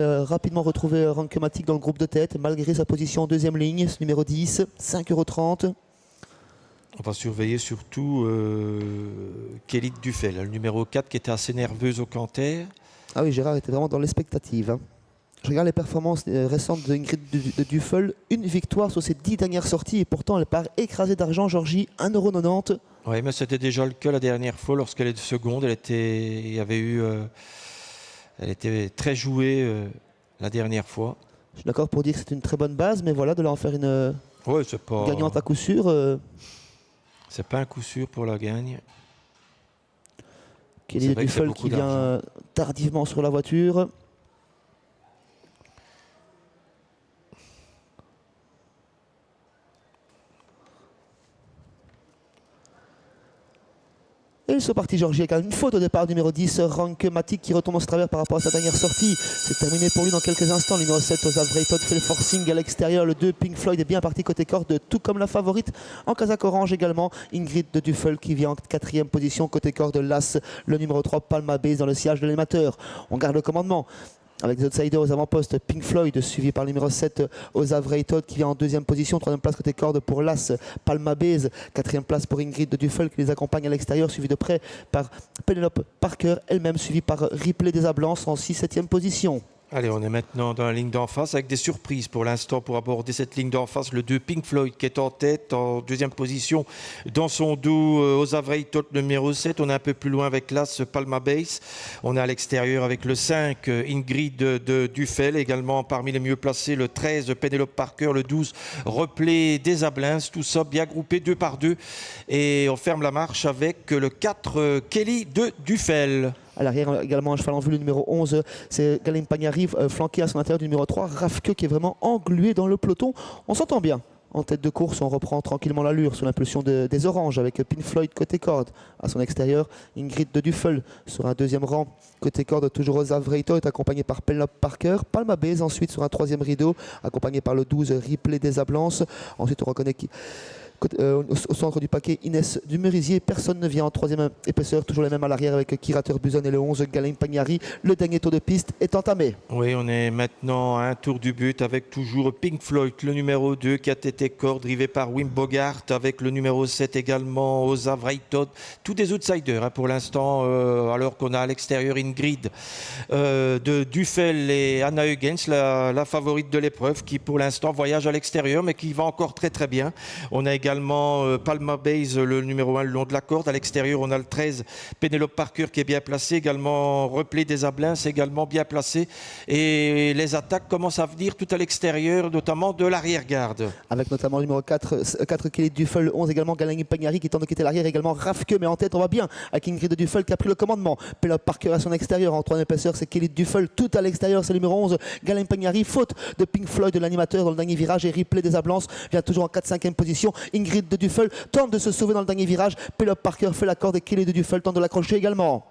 Rapidement retrouvé Rankomatic dans le groupe de tête, malgré sa position en deuxième ligne, ce numéro 10, 5,30 €. On va surveiller surtout Kelly Dufel, le numéro 4 qui était assez nerveuse au canter. Ah oui, Gérard était vraiment dans l'expectative. Je regarde les performances récentes d'Ingrid de Dufel. Une victoire sur ses 10 dernières sorties et pourtant elle part écrasée d'argent. Georgie, 1,90 €. Oui, mais c'était déjà le cas la dernière fois lorsqu'elle est de seconde. Elle était très jouée la dernière fois. Je suis d'accord pour dire que c'est une très bonne base, mais voilà, de là en faire une gagnante à coup sûr. C'est pas un coup sûr pour la gagne. Kelly de Dufel qui vient tardivement sur la voiture. Et ils sont partis, Georgie, avec une faute au départ, numéro 10, Rankomatic, qui retombe en travers par rapport à sa dernière sortie. C'est terminé pour lui dans quelques instants. Le numéro 7, Ozavray Todd fait le forcing à l'extérieur. Le 2, Pink Floyd, est bien parti côté corde, tout comme la favorite en casaque orange également. Ingrid de Dufel qui vient en 4e position côté corde. L'As, le numéro 3, Palma Base dans le sillage de l'animateur. On garde le commandement avec les outsiders aux avant-postes, Pink Floyd suivi par le numéro 7, Ozavray Todd qui vient en 2e position, 3e place côté corde pour l'As, Palma Base, 4e place pour Ingrid de Dufel qui les accompagne à l'extérieur, suivi de près par Penelope Parker, elle-même suivie par Ripley des Ablances en 6-7e position. Allez, on est maintenant dans la ligne d'en face avec des surprises pour l'instant pour aborder cette ligne d'en face. Le 2 Pink Floyd qui est en tête, en 2e position. Dans son dos, Ozavray Todd numéro 7. On est un peu plus loin avec l'As Palma Base. On est à l'extérieur avec le 5 Ingrid de Dufel. Également parmi les mieux placés, le 13 Penelope Parker. Le 12 Replay des Ablins. Tout ça bien groupé 2 par 2. Et on ferme la marche avec le 4 Kelly de Dufel. À l'arrière également un cheval en vue, le numéro 11, c'est Galim Pagnari, flanqué à son intérieur du numéro 3, Rafke qui est vraiment englué dans le peloton. On s'entend bien. En tête de course, on reprend tranquillement l'allure sous l'impulsion des oranges avec Pink Floyd côté corde. À son extérieur, Ingrid de Dufel sur un 2e rang. Côté corde, toujours Ozavray Todd est accompagné par Penelope Parker. Palma Base ensuite sur un 3e rideau, accompagné par le 12 Ripley des Ablances. Ensuite, on reconnaît au centre du paquet, Inès du Merisier. Personne ne vient en 3e épaisseur, toujours les mêmes à l'arrière avec Kirater Buzon et le 11 Galim Pagnari. Le dernier tour de piste est entamé. Oui, on est maintenant à un tour du but avec toujours Pink Floyd, le numéro 2 qui a été corde, drivé par Wim Bogart, avec le numéro 7 également, Ozavray Todd. Tous des outsiders pour l'instant, alors qu'on a à l'extérieur Ingrid de Dufel et Anna Huygens, la favorite de l'épreuve, qui pour l'instant voyage à l'extérieur, mais qui va encore très très bien. On a également Palma Base, le numéro 1 le long de la corde. À l'extérieur, on a le 13 Penelope Parker qui est bien placé. Également Replay des Ablins, également bien placé. Et les attaques commencent à venir tout à l'extérieur, notamment de l'arrière-garde. Avec notamment le numéro 4 Kelly Dufel, le 11 également Galim Pagnari qui tente de quitter l'arrière. Également Rafke, mais en tête, on va bien avec Ingrid de Dufel qui a pris le commandement. Penelope Parker à son extérieur. En 3e épaisseur, c'est Kelly Dufel. Tout à l'extérieur, c'est le numéro 11 Galim Pagnari. Faute de Pink Floyd, de l'animateur dans le dernier virage. Et Ripley des Ablances vient toujours en 4-5e position. Ingrid de Dufel tente de se sauver dans le dernier virage. Penelope Parker fait la corde et Kelly de Dufel tente de l'accrocher également.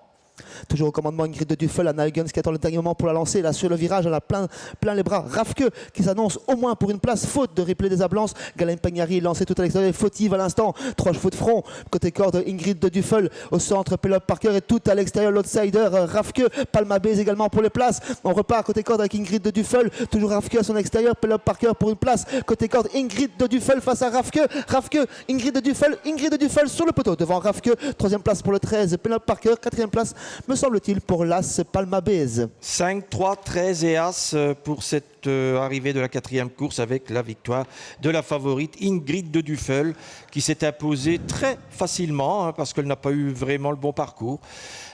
Toujours au commandement Ingrid de Dufel, Anna Huygens qui attend le dernier moment pour la lancer. Là sur le virage, elle a plein les bras. Rafke qui s'annonce au moins pour une place. Faute de Ripley des Ablances. Galim Pagnari est lancé tout à l'extérieur. Fautive à l'instant. 3 chevaux de front. Côté corde, Ingrid de Dufel. Au centre, Penelope Parker est tout à l'extérieur. L'outsider, Rafke. Palma Base également pour les places. On repart côté corde avec Ingrid de Dufel. Toujours Rafke à son extérieur. Penelope Parker pour une place. Côté corde, Ingrid de Dufel face à Rafke. Rafke, Ingrid de Dufel. Ingrid de Dufel sur le poteau devant Rafke. 3e place pour le 13. Penelope Parker. 4e place, me semble-t-il, pour l'As Palma Base. 5, 3, 13 et As pour cette arrivée de la 4e course avec la victoire de la favorite Ingrid de Dufel qui s'est imposée très facilement parce qu'elle n'a pas eu vraiment le bon parcours.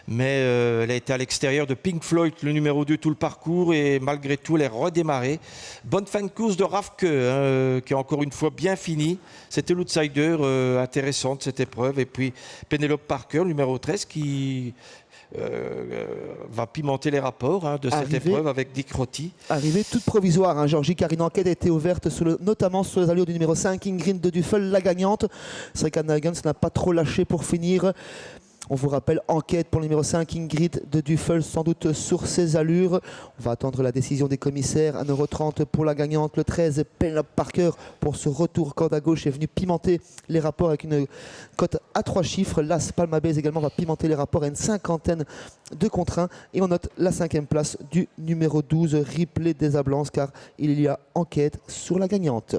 Mais elle a été à l'extérieur de Pink Floyd, le numéro 2, tout le parcours et malgré tout, elle est redémarrée. Bonne fin de course de Rafke qui a encore une fois bien fini. C'était l'outsider intéressant de cette épreuve. Et puis Penelope Parker, numéro 13, qui va pimenter les rapports de cette épreuve avec Dick Roty. Arrivée toute provisoire, Georgie, car une enquête a été ouverte notamment sur les allures du numéro 5, Ingrid de Dufel, la gagnante. C'est vrai qu'Anna Huygens n'a pas trop lâché pour finir. On vous rappelle, enquête pour le numéro 5, Ingrid de Duffel, sans doute sur ses allures. On va attendre la décision des commissaires. 1,30 € pour la gagnante. Le 13, Penelope Parker, pour ce retour corde à gauche, est venu pimenter les rapports avec une cote à 3 chiffres. Las Palmabez également va pimenter les rapports à une cinquantaine de contre 1. Et on note la 5e place du numéro 12, Ripley des Ablances, car il y a enquête sur la gagnante.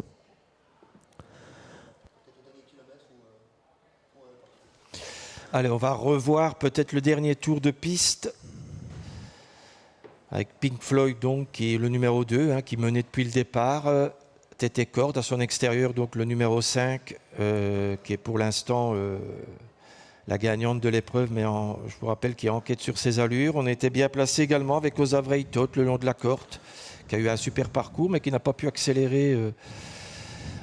Allez, on va revoir peut-être le dernier tour de piste avec Pink Floyd, donc, qui est le numéro 2, hein, qui menait depuis le départ. Tête et corde à son extérieur, donc le numéro 5, qui est pour l'instant la gagnante de l'épreuve, mais je vous rappelle qu'il y a enquête sur ses allures. On était bien placé également avec Osa Vreitot le long de la corde, qui a eu un super parcours, mais qui n'a pas pu accélérer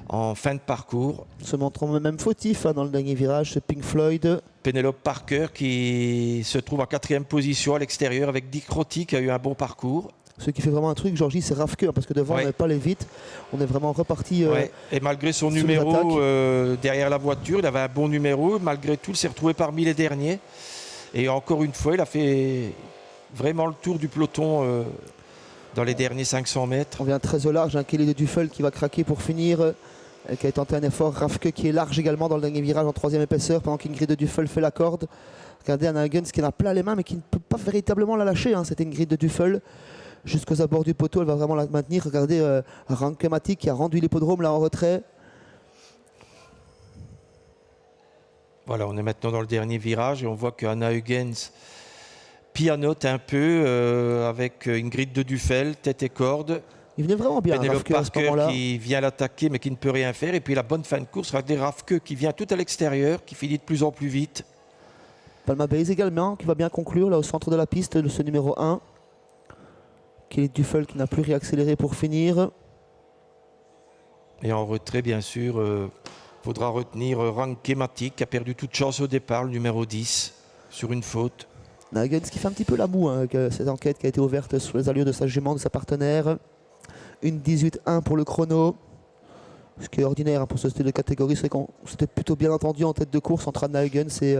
en fin de parcours. Se montrant même fautif dans le dernier virage, ce Pink Floyd. Penelope Parker qui se trouve en 4e position à l'extérieur avec Dick Roti qui a eu un bon parcours. Ce qui fait vraiment un truc, Georgie, c'est Rafke, parce que devant, on n'avait pas les vite. On est vraiment reparti. Et malgré son numéro derrière la voiture, il avait un bon numéro. Malgré tout, il s'est retrouvé parmi les derniers. Et encore une fois, il a fait vraiment le tour du peloton dans les derniers 500 mètres. On vient très au large, Kelly de Duffel qui va craquer pour finir. Qui a tenté un effort. Rafke qui est large également dans le dernier virage en 3e épaisseur, pendant qu'Ingrid de Duffel fait la corde. Regardez Anna Huggins qui en a plein les mains, mais qui ne peut pas véritablement la lâcher. Cette Ingrid de Duffel. Jusqu'aux abords du poteau, elle va vraiment la maintenir. Regardez Ranke Matic qui a rendu l'hippodrome là en retrait. Voilà, on est maintenant dans le dernier virage et on voit qu'Anna Huggins pianote un peu avec Ingrid de Duffel, tête et corde. Il venait vraiment bien, Penelope Rafke, à ce Parker moment-là. qui vient l'attaquer mais qui ne peut rien faire. Et puis la bonne fin de course, regardez Rafke qui vient tout à l'extérieur, qui finit de plus en plus vite. Palmabez également, qui va bien conclure là au centre de la piste, de ce numéro 1. Kelly Duffel qui n'a plus réaccéléré pour finir. Et en retrait, bien sûr, faudra retenir Ranke Matic qui a perdu toute chance au départ, le numéro 10, sur une faute. Huggins qui fait un petit peu la moue avec cette enquête qui a été ouverte sur les allures de sa jument, de sa partenaire. Une 18-1 pour le chrono. Ce qui est ordinaire pour ce style de catégorie, c'est qu'on s'était plutôt bien entendu en tête de course entre Anna Huggins et